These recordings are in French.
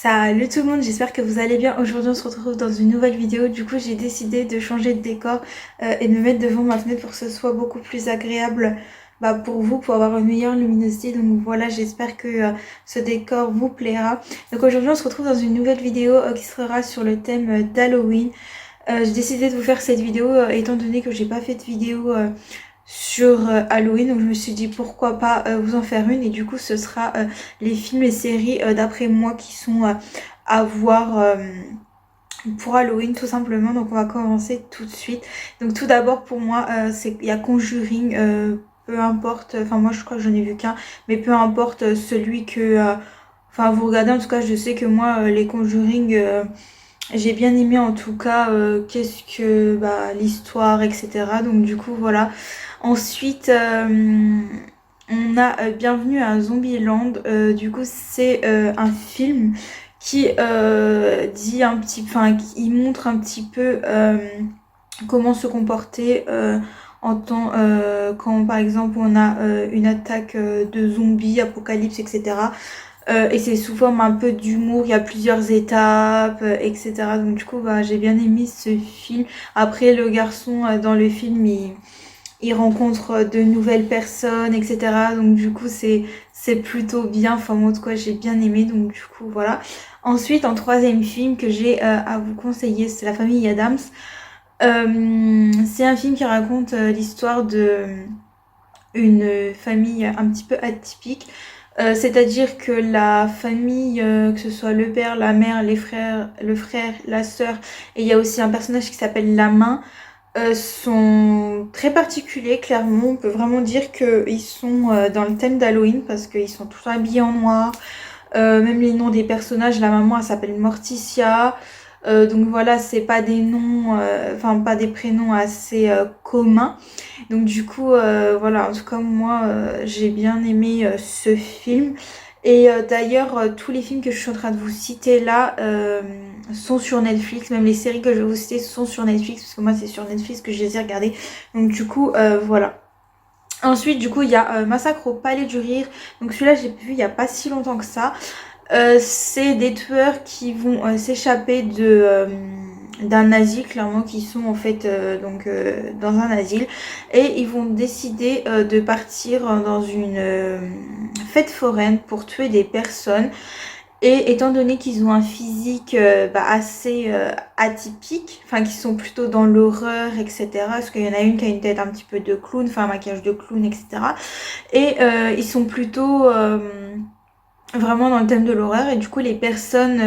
Salut tout le monde, j'espère que vous allez bien. Aujourd'hui on se retrouve dans une nouvelle vidéo. Du coup j'ai décidé de changer de décor et de me mettre devant ma fenêtre pour que ce soit beaucoup plus agréable pour vous, pour avoir une meilleure luminosité. Donc voilà, j'espère que ce décor vous plaira. Donc aujourd'hui on se retrouve dans une nouvelle vidéo qui sera sur le thème d'Halloween. J'ai décidé de vous faire cette vidéo étant donné que j'ai pas fait de vidéo sur Halloween, donc je me suis dit pourquoi pas vous en faire une, et du coup ce sera les films et séries d'après moi qui sont à voir pour Halloween tout simplement. Donc on va commencer tout de suite. Donc tout d'abord pour moi il y a Conjuring, peu importe, enfin moi je crois que j'en ai vu qu'un, mais peu importe celui que enfin vous regardez, en tout cas je sais que moi les Conjuring j'ai bien aimé, en tout cas qu'est-ce que l'histoire, etc. Donc du coup voilà. Ensuite on a Bienvenue à Zombieland. Du coup c'est un film qui dit un petit, enfin qui montre un petit peu comment se comporter quand par exemple on a une attaque de zombies, apocalypse, etc. Et c'est sous forme un peu d'humour, il y a plusieurs étapes, etc. Donc du coup, j'ai bien aimé ce film. Après, le garçon dans le film, il rencontre de nouvelles personnes, etc. Donc du coup, c'est plutôt bien. Enfin, moi, en tout cas, j'ai bien aimé. Donc du coup, voilà. Ensuite, en troisième film que j'ai à vous conseiller, c'est La famille Addams. C'est un film qui raconte l'histoire de une famille un petit peu atypique. C'est-à-dire que la famille, que ce soit le père, la mère, les frères, le frère, la sœur, et il y a aussi un personnage qui s'appelle la main, sont très particuliers. Clairement, on peut vraiment dire qu'ils sont dans le thème d'Halloween parce qu'ils sont tous habillés en noir. Même les noms des personnages, la maman elle s'appelle Morticia. Donc voilà, c'est pas des noms, enfin pas des prénoms assez communs. Donc du coup, voilà, en tout cas moi j'ai bien aimé ce film. Et d'ailleurs, tous les films que je suis en train de vous citer là sont sur Netflix. Même les séries que je vais vous citer sont sur Netflix, parce que moi c'est sur Netflix que je les ai regardées. Donc du coup, voilà. Ensuite, du coup, il y a Massacre au Palais du Rire. Donc celui-là, j'ai vu il y a pas si longtemps que ça. C'est des tueurs qui vont s'échapper d'un asile, clairement, qui sont en fait dans un asile, et ils vont décider de partir dans une fête foraine pour tuer des personnes. Et étant donné qu'ils ont un physique assez atypique, enfin qui sont plutôt dans l'horreur, etc. Parce qu'il y en a une qui a une tête un petit peu de clown, enfin un maquillage de clown, etc. Et ils sont plutôt vraiment dans le thème de l'horreur, et du coup les personnes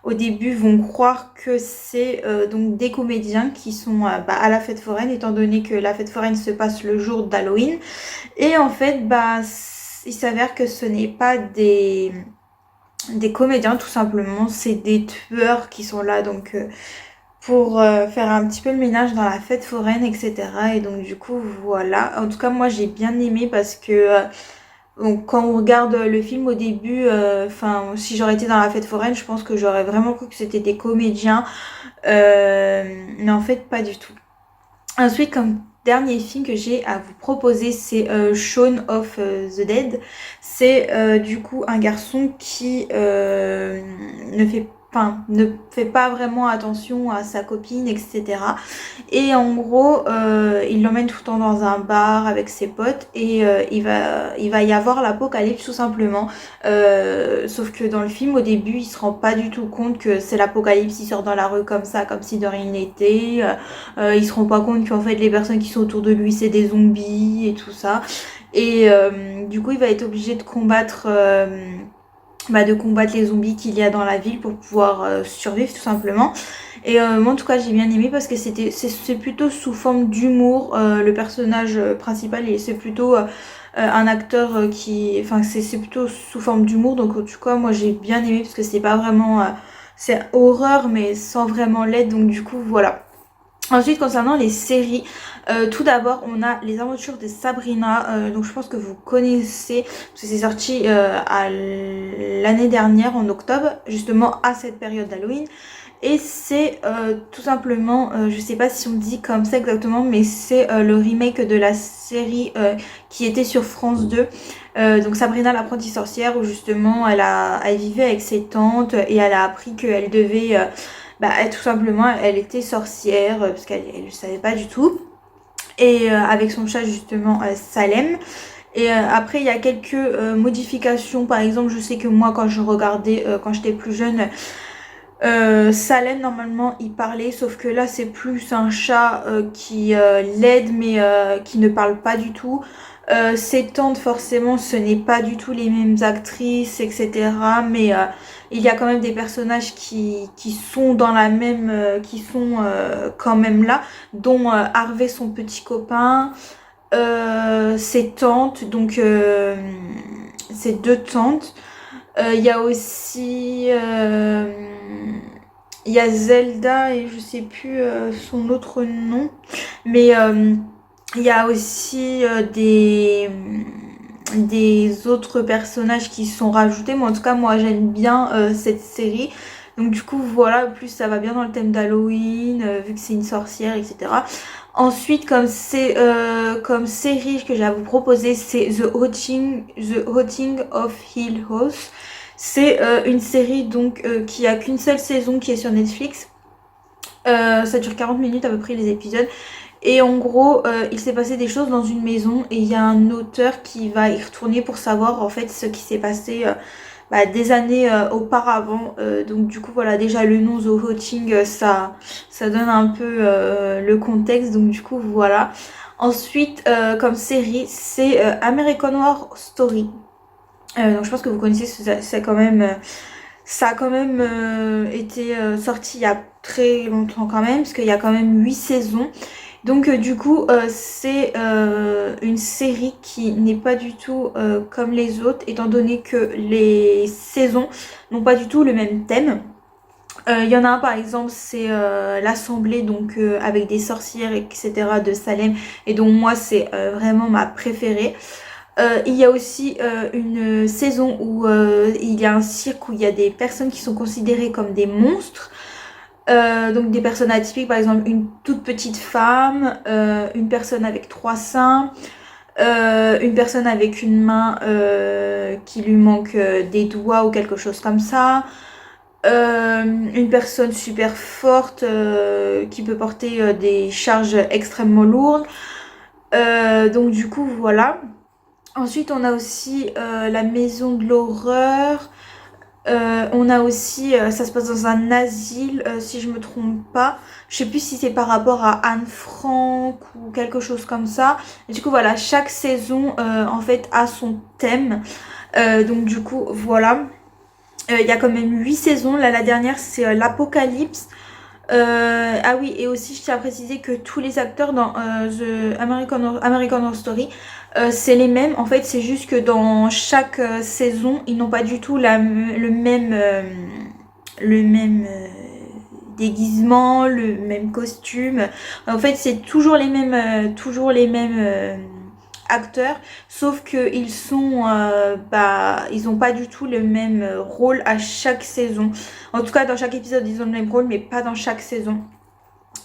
au début vont croire que c'est donc des comédiens qui sont à la fête foraine, étant donné que la fête foraine se passe le jour d'Halloween. Et en fait il s'avère que ce n'est pas des comédiens, tout simplement, c'est des tueurs qui sont là donc pour faire un petit peu le ménage dans la fête foraine, etc. Et donc du coup voilà, en tout cas moi j'ai bien aimé parce que donc quand on regarde le film au début, enfin si j'aurais été dans la fête foraine, je pense que j'aurais vraiment cru que c'était des comédiens, mais en fait pas du tout. Ensuite, comme dernier film que j'ai à vous proposer, c'est Shaun of the Dead. C'est du coup un garçon qui ne fait pas vraiment attention à sa copine, etc. Et en gros, il l'emmène tout le temps dans un bar avec ses potes, et il va y avoir l'apocalypse tout simplement. Sauf que dans le film, au début, il se rend pas du tout compte que c'est l'apocalypse. Il sort dans la rue comme ça, comme si de rien n'était. Il se rend pas compte qu'en fait les personnes qui sont autour de lui c'est des zombies et tout ça. Et du coup il va être obligé de combattre les zombies qu'il y a dans la ville pour pouvoir survivre tout simplement. Et moi en tout cas j'ai bien aimé parce que c'est plutôt sous forme d'humour, le personnage principal, et c'est plutôt un acteur enfin c'est plutôt sous forme d'humour. Donc en tout cas moi j'ai bien aimé parce que c'est pas vraiment c'est horreur mais sans vraiment l'être. Donc du coup voilà. Ensuite, concernant les séries, tout d'abord, on a Les Aventures de Sabrina. Donc, je pense que vous connaissez, parce que c'est sorti l'année dernière, en octobre, justement à cette période d'Halloween. et c'est tout simplement, je sais pas si on dit comme ça exactement, mais c'est le remake de la série qui était sur France 2. Donc Sabrina l'apprentie sorcière, où justement elle vivait avec ses tantes et elle a appris qu'elle devait tout simplement elle était sorcière parce qu'elle ne savait pas du tout, et avec son chat justement Salem. Et après, il y a quelques modifications. Par exemple, je sais que moi, quand je regardais, quand j'étais plus jeune, Salem, normalement, il parlait. Sauf que là, c'est plus un chat qui l'aide, mais qui ne parle pas du tout. Ses tantes, forcément, ce n'est pas du tout les mêmes actrices, etc. Mais il y a quand même des personnages qui sont dans la même... qui sont quand même là, dont Harvey, son petit copain. Ses tantes, donc ses deux tantes. Il y a aussi il y a Zelda et je sais plus son autre nom, mais il y a aussi des autres personnages qui sont rajoutés, mais en tout cas moi j'aime bien cette série. Donc du coup voilà, en plus ça va bien dans le thème d'Halloween, vu que c'est une sorcière, etc. Ensuite, comme série que j'ai à vous proposer, c'est The Haunting of Hill House. C'est une série donc qui a qu'une seule saison, qui est sur Netflix. Ça dure 40 minutes à peu près les épisodes. Et en gros, il s'est passé des choses dans une maison et il y a un auteur qui va y retourner pour savoir en fait ce qui s'est passé des années auparavant. Donc du coup voilà, déjà le nom The Haunting, ça donne un peu le contexte. Donc du coup voilà. Ensuite, comme série, c'est American Horror Story. Donc je pense que vous connaissez, c'est quand même, ça a quand même été sorti il y a très longtemps quand même, parce qu'il y a quand même 8 saisons. Donc du coup c'est une série qui n'est pas du tout comme les autres, étant donné que les saisons n'ont pas du tout le même thème. Il y en a un par exemple, c'est l'assemblée, donc avec des sorcières, etc. de Salem, et donc moi c'est vraiment ma préférée. Il y a aussi une saison où il y a un cirque où il y a des personnes qui sont considérées comme des monstres. Donc des personnes atypiques, par exemple une toute petite femme, une personne avec 3 seins, une personne avec une main qui lui manque des doigts ou quelque chose comme ça, une personne super forte qui peut porter des charges extrêmement lourdes. Donc du coup voilà. Ensuite, on a aussi la maison de l'horreur. On a aussi, ça se passe dans un asile, si je me trompe pas. Je sais plus si c'est par rapport à Anne Frank ou quelque chose comme ça. Et du coup, voilà, chaque saison, en fait, a son thème. Donc du coup, voilà. Il y a quand même 8 saisons. Là, la dernière, c'est l'Apocalypse. Ah oui, et aussi je tiens à préciser que tous les acteurs dans The American Horror Story, c'est les mêmes. En fait, c'est juste que dans chaque saison, ils n'ont pas du tout le même déguisement, le même costume. En fait, c'est toujours les mêmes acteurs, sauf que ils ont pas du tout le même rôle à chaque saison. En tout cas, dans chaque épisode, ils ont le même rôle, mais pas dans chaque saison.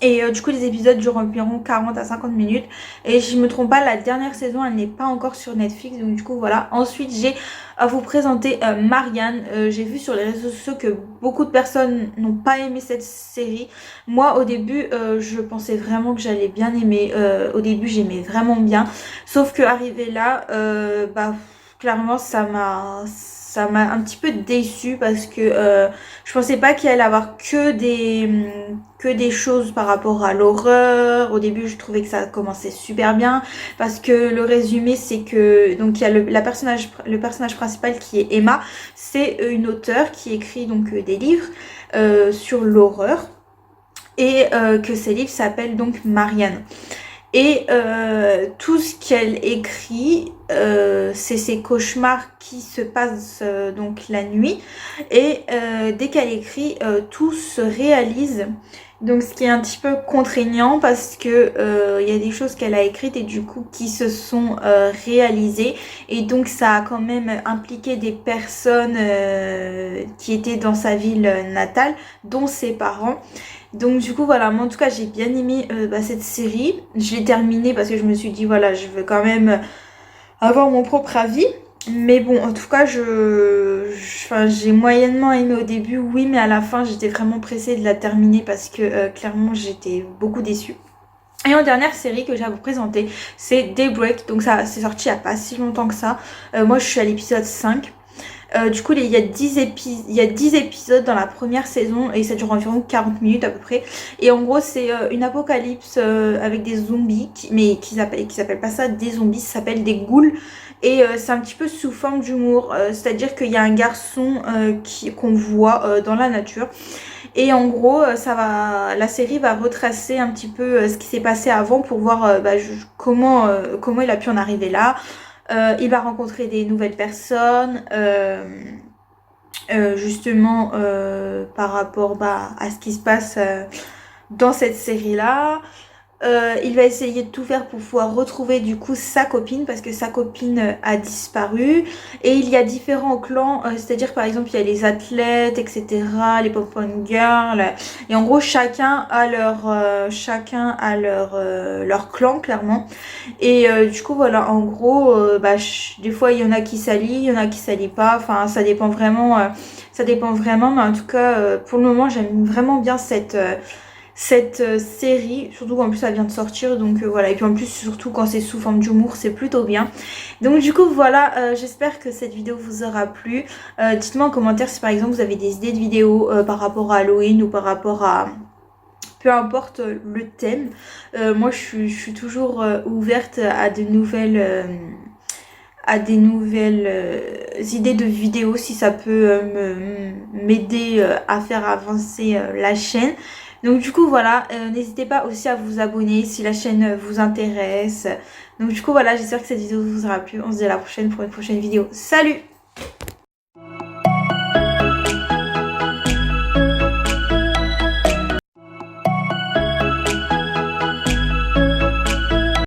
Et du coup, les épisodes durent environ 40 à 50 minutes. Et si je me trompe pas, la dernière saison, elle n'est pas encore sur Netflix. Donc du coup, voilà. Ensuite, j'ai à vous présenter Marianne. J'ai vu sur les réseaux sociaux que beaucoup de personnes n'ont pas aimé cette série. Moi, au début, je pensais vraiment que j'allais bien aimer. Au début, j'aimais vraiment bien. Sauf que arrivé là, clairement, ça m'a un petit peu déçue, parce que je pensais pas qu'il allait avoir que des choses par rapport à l'horreur. Au début, je trouvais que ça commençait super bien, parce que le résumé, c'est que donc il y a le personnage principal qui est Emma. C'est une auteure qui écrit donc des livres sur l'horreur, et que ces livres s'appellent donc Marianne. Et tout ce qu'elle écrit, c'est ses cauchemars qui se passent donc la nuit. Et dès qu'elle écrit, tout se réalise. Donc ce qui est un petit peu contraignant parce que il y a des choses qu'elle a écrites et du coup qui se sont réalisées et donc ça a quand même impliqué des personnes qui étaient dans sa ville natale, dont ses parents. Donc du coup voilà, moi en tout cas j'ai bien aimé cette série. Je l'ai terminée parce que je me suis dit voilà, je veux quand même avoir mon propre avis. Mais bon, en tout cas, enfin, j'ai moyennement aimé au début, oui, mais à la fin, j'étais vraiment pressée de la terminer parce que clairement, j'étais beaucoup déçue. Et en dernière série que j'ai à vous présenter, c'est Daybreak. Donc ça, c'est sorti il n'y a pas si longtemps que ça. Moi, je suis à l'épisode 5. Du coup, il y a 10 épisodes dans la première saison et ça dure environ 40 minutes à peu près. Et en gros, c'est une apocalypse avec des zombies, mais qui s'appellent pas ça des zombies, ça s'appelle des ghouls. Et c'est un petit peu sous forme d'humour, c'est-à-dire qu'il y a un garçon qu'on voit dans la nature. Et en gros, la série va retracer un petit peu ce qui s'est passé avant pour voir comment il a pu en arriver là. Il va rencontrer des nouvelles personnes, justement par rapport à ce qui se passe dans cette série-là. Il va essayer de tout faire pour pouvoir retrouver du coup sa copine parce que sa copine a disparu et il y a différents clans, c'est-à-dire par exemple il y a les athlètes, etc., les pop-on girls et en gros chacun a leur clan clairement et du coup voilà en gros des fois il y en a qui s'allient, il y en a qui s'allient pas, enfin ça dépend vraiment mais en tout cas pour le moment j'aime vraiment bien cette série, surtout qu'en plus ça vient de sortir, donc voilà, et puis en plus surtout quand c'est sous forme d'humour, c'est plutôt bien. Donc du coup voilà, j'espère que cette vidéo vous aura plu. Dites-moi en commentaire si par exemple vous avez des idées de vidéos par rapport à Halloween ou par rapport à... Peu importe le thème, moi je suis toujours ouverte à des nouvelles idées de vidéos si ça peut m'aider à faire avancer la chaîne. Donc du coup voilà, n'hésitez pas aussi à vous abonner si la chaîne vous intéresse. Donc du coup voilà, j'espère que cette vidéo vous aura plu. On se dit à la prochaine pour une prochaine vidéo. Salut!